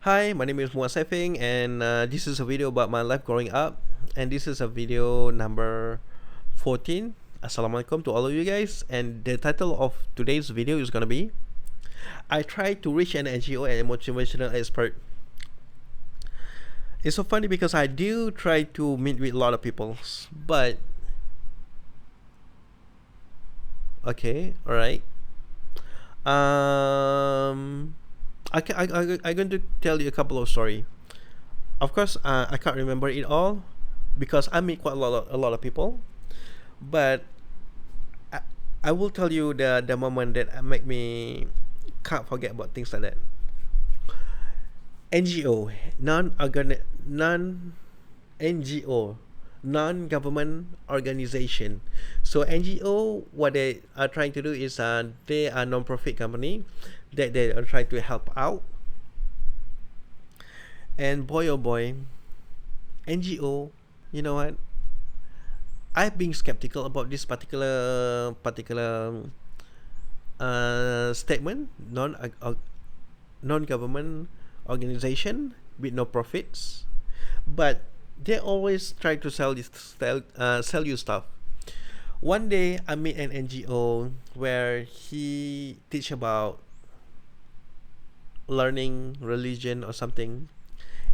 Hi, my name is Muaz Saifing, and this is a video about my life growing up. And this is a video number 14. Assalamualaikum to all of you guys. And the title of today's video is gonna be I tried to reach an NGO and a motivational expert. It's so funny because I do try to meet with a lot of people, but okay, all right. Um, I'm going to tell you a couple of story. Of course, I can't remember it all because I meet quite a lot of people. But I, I will tell you the moment that make me can't forget about things like that. NGO, non NGO, non-government organization. So NGO, what they are trying to do is they are non-profit company that they are trying to help out. And boy oh boy, NGO, you know what? I've been skeptical about this particular statement, non-government organization with no profits, but they always try to sell you stuff. One day I meet an NGO where he teach about learning religion or something,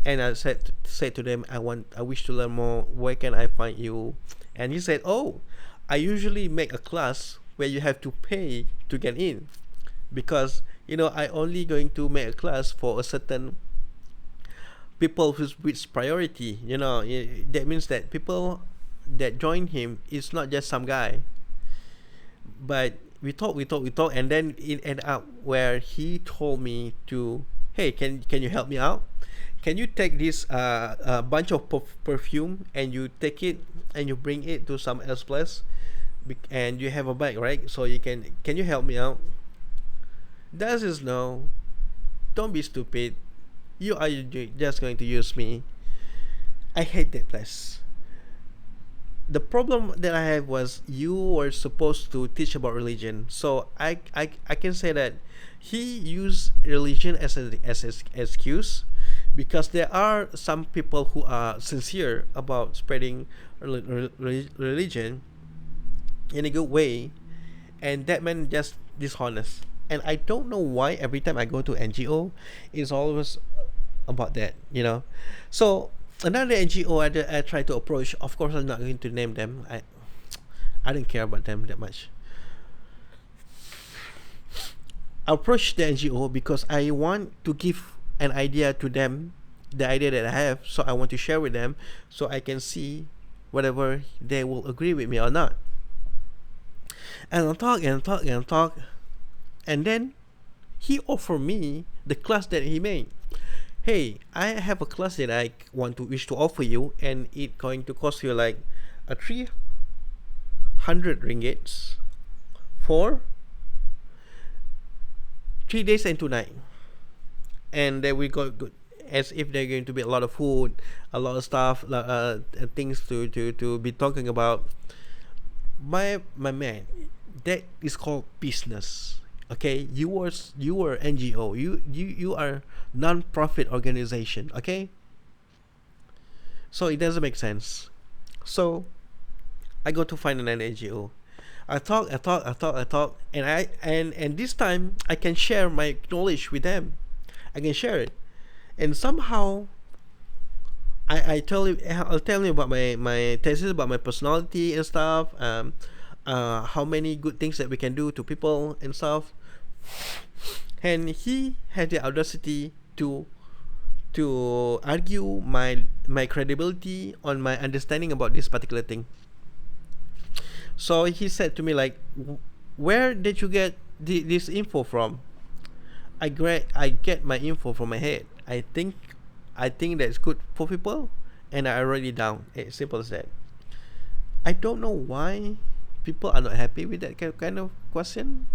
and I said to them, I wish to learn more. Where can I find you? And he said, oh, I usually make a class where you have to pay to get in, because I only going to make a class for a certain people who's with priority. That means that people that join him is not just some guy. But we talk, and then it ended up where he told me to, hey, can you help me out? Can you take this bunch of perfume and you take it and you bring it to some else place, and you have a bag, right? So can you help me out? That is no. Don't be stupid. You are just going to use me. I hate that place. The problem that I have was you were supposed to teach about religion. So I can say that he used religion as excuse, because there are some people who are sincere about spreading religion in a good way, and that man just dishonest. And I don't know why every time I go to NGO, it's always about that. So another NGO I try to approach. Of course, I'm not going to name them. I don't care about them that much. I approach the NGO because I want to give an idea to them, the idea that I have. So I want to share with them, so I can see whether they will agree with me or not. And I'll talk and talk and talk, and then he offered me the class that he made. Hey, I have a class that I wish to offer you, and it going to cost you like a 300 ringgits for 3 days and 2 nights. And then we got good, as if they're going to be a lot of food, a lot of stuff, things to be talking about. My man, that is called business. Okay, you were NGO, you are non-profit organization. Okay, so it doesn't make sense. So I go to find an NGO. I talk, and and this time I can share my knowledge with them. I can share it, and somehow I'll tell you about my thesis, about my personality and stuff. How many good things that we can do to people and stuff. And he had the audacity to argue my credibility on my understanding about this particular thing. So he said to me like, where did you get this info from? I get my info from my head. I think that's good for people, and I already down. It's simple as that. I don't know why people are not happy with that kind of question.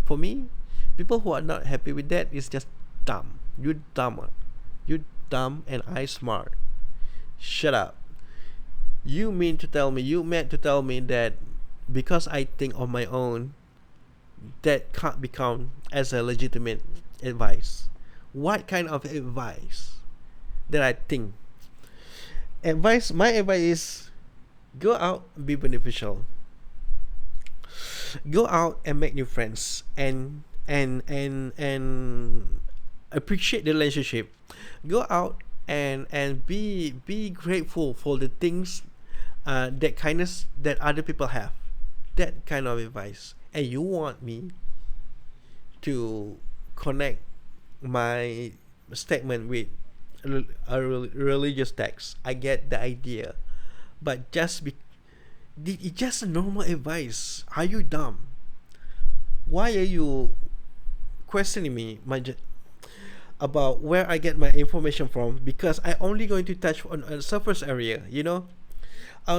For me, people who are not happy with that is just dumb. You dumb. You dumb, and I smart. Shut up. You meant to tell me that because I think on my own, that can't be count as a legitimate advice. what kind of advice that I think. My advice is go out, be beneficial, go out and make new friends, and appreciate the relationship. Go out and be grateful for the things, that kindness that other people have. That kind of advice. And you want me to connect my statement with religious text. I get the idea, but it's just a normal advice. Are you dumb? Why are you questioning me about where I get my information from? Because I only going to touch on a surface area, you know.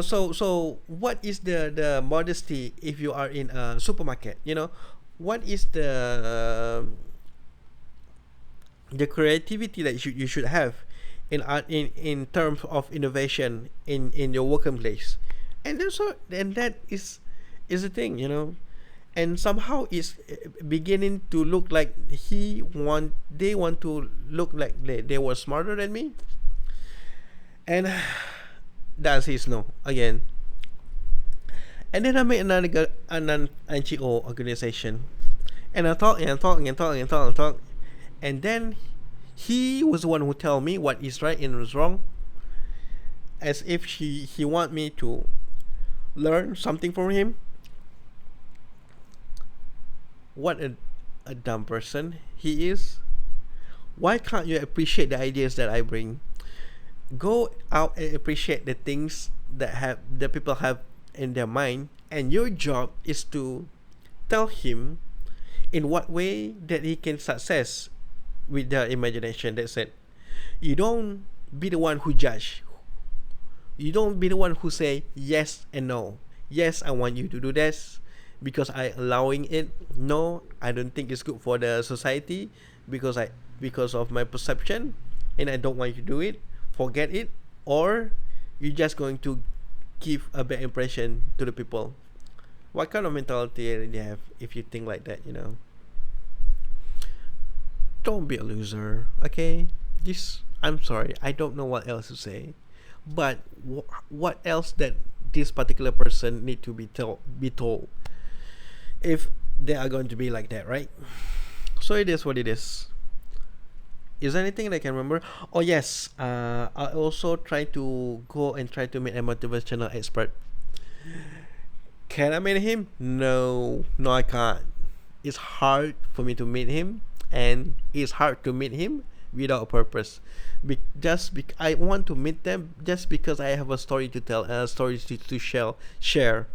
So what is the modesty if you are in a supermarket? You know, what is the creativity that you should have in terms of innovation in your workplace, and that is the thing, you know. And somehow it's beginning to look like they want to look like they were smarter than me, and that's his no again. And then I made an NGO organization, and I talk and talk and talk and talk and talk, and then he was the one who tell me what is right and was wrong, as if he want me to learn something from him. What a dumb person he is. Why can't you appreciate the ideas that I bring? Go out and appreciate the things that people have in their mind, and your job is to tell him in what way that he can success with their imagination. That's it. You don't be the one who judge. You don't be the one who say yes and no. Yes, I want you to do this because I allowing it. No, I don't think it's good for the society because of my perception, and I don't want you to do it. Forget it, or you're just going to give a bad impression to the people. What kind of mentality do you have if you think like that? You know, don't be a loser. Okay, this. I'm sorry. I don't know what else to say, but what else that this particular person need to be told if they are going to be like that, right? So it is what it is. Is there anything that I can remember? Oh yes, I also try to go and try to meet a motivational expert. Can I meet him? No, no, I can't. It's hard for me to meet him, and it's hard to meet him without a purpose. I want to meet them just because I have a story to tell, a story to share,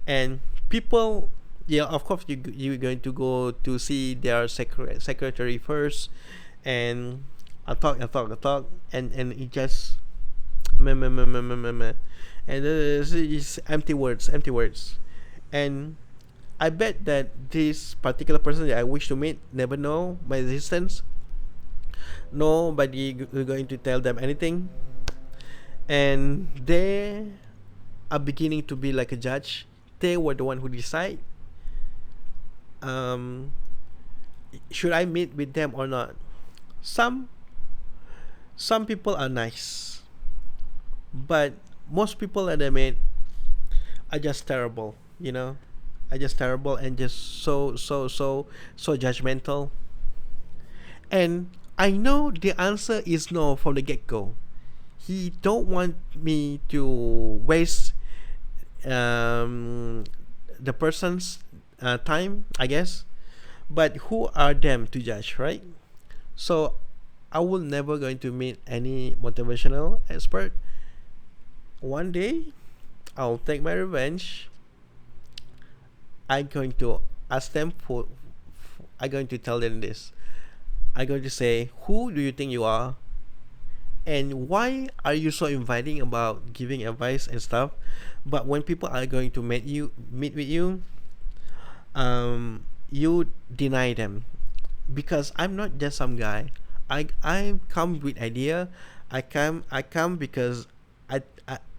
and people. Yeah, of course you're going to go to see their secretary first, and I talk, and it just meh, meh, meh, meh, meh, meh, meh. And it's empty words, and I bet that this particular person that I wish to meet never know my existence. Nobody going to tell them anything, and they are beginning to be like a judge. They were the one who decide. Um, should I meet with them or not? Some some people are nice, but most people that I meet are just terrible. You know, are just terrible and just so judgmental. And I know the answer is no from the get go. He don't want me to waste um, the person's time, I guess. But who are them to judge, right? So I will never going to meet any motivational expert. One day, I'll take my revenge. I'm going to ask them I'm going to tell them this. I'm going to say, who do you think you are? And why are you so inviting about giving advice and stuff? But when people are going to meet with you, you deny them, because I'm not just some guy. I come with idea. I come because I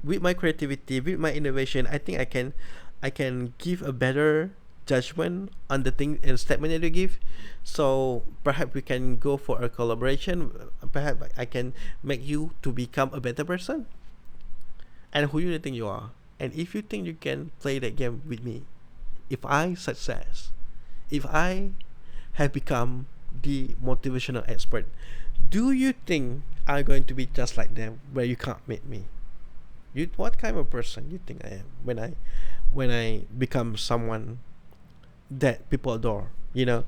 with my creativity, with my innovation, I think I can give a better judgment on the thing and statement that you give. So perhaps we can go for a collaboration. Perhaps I can make you to become a better person. And who you think you are? And if you think you can play that game with me, if I success, if I have become the motivational expert, do you think I'm going to be just like them, where you can't meet me? You, what kind of person you think I am when I become someone that people adore? You know,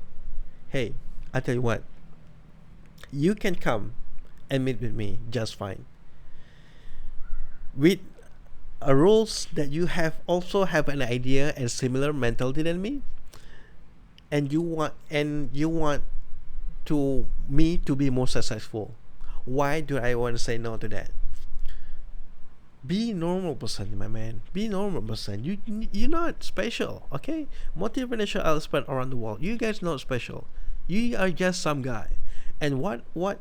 hey, I tell you what, you can come and meet with me just fine. With rules that you have also have an idea and similar mentality than me, and you want to me to be more successful. Why do I want to say no to that? Be normal person, my man. Be normal person. You're not special, okay? Motivational expert around the world. You guys not special. You are just some guy. And what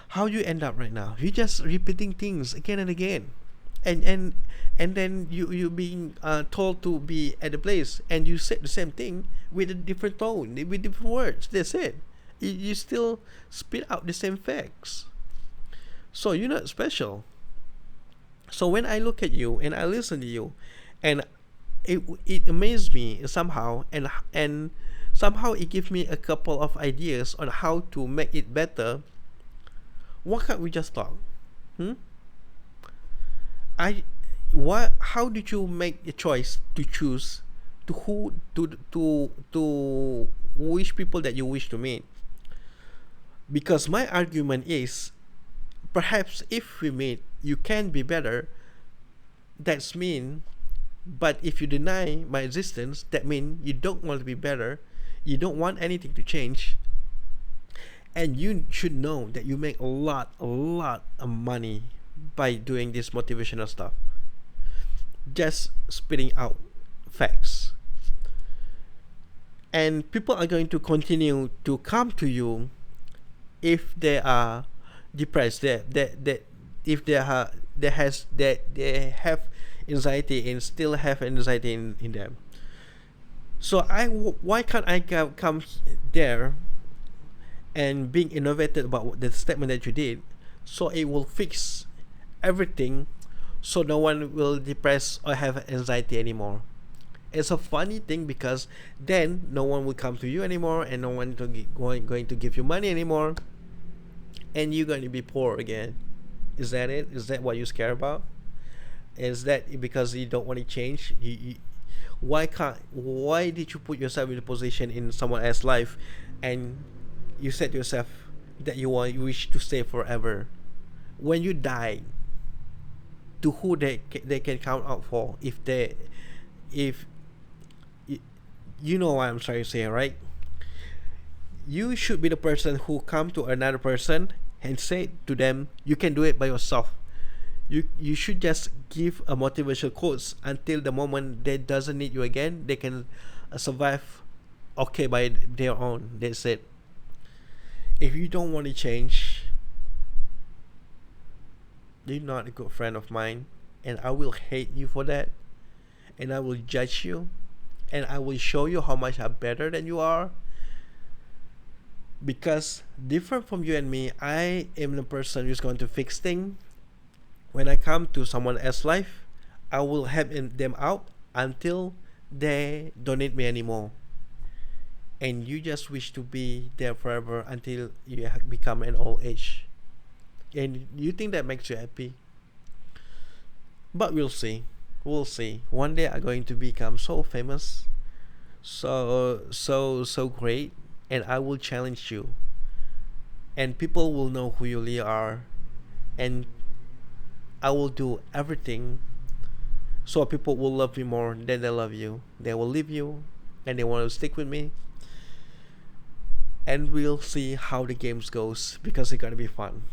how you end up right now? You just repeating things again and again, and and and then you being told to be at the place, and you said the same thing with a different tone, with different words. That's it. You still spit out the same facts. So you're not special. So when I look at you and I listen to you, and it amazed me somehow, and somehow it gives me a couple of ideas on how to make it better. Why can't we just talk? Hmm? I what how did you make a choice to choose to who to which people that you wish to meet? Because my argument is, perhaps if we meet you can be better. That's mean. But if you deny my existence, that means you don't want to be better, you don't want anything to change. And you should know that you make a lot of money by doing this motivational stuff, just spitting out facts. And people are going to continue to come to you if they are depressed, that if they have anxiety and still have anxiety in them. So why can't I come there and being innovative about the statement that you did, so it will fix everything, so no one will depress or have anxiety anymore. It's a funny thing because then no one will come to you anymore, and no one going to give you money anymore, and you're going to be poor again. Is that it? Is that what you scared about? Is that because you don't want to change? Why did you put yourself in a position in someone else's life, and you said to yourself that you wish to stay forever? When you die, to who they can count out for? If you know what I'm trying to say, right? You should be the person who come to another person and say to them, you can do it by yourself. You should just give a motivational quotes until the moment they doesn't need you again. They can survive okay by their own. That's it. If you don't want to change, you're not a good friend of mine, and I will hate you for that, and I will judge you, and I will show you how much I'm better than you are. Because different from you and me, I am the person who's going to fix things. When I come to someone else's life, I will help them out until they don't need me anymore. And you just wish to be there forever until you become an old age. And you think that makes you happy? But we'll see. We'll see. One day I'm going to become so famous, so great, and I will challenge you. And people will know who you really are, and I will do everything so people will love me more than they love you. They will leave you, and they want to stick with me. And we'll see how the games goes, because it's gonna be fun.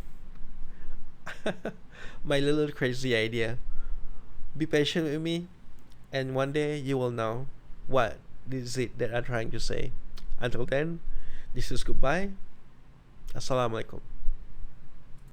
My little crazy idea. Be patient with me, and one day you will know what is it that I'm trying to say. Until then, this is goodbye. Assalamualaikum.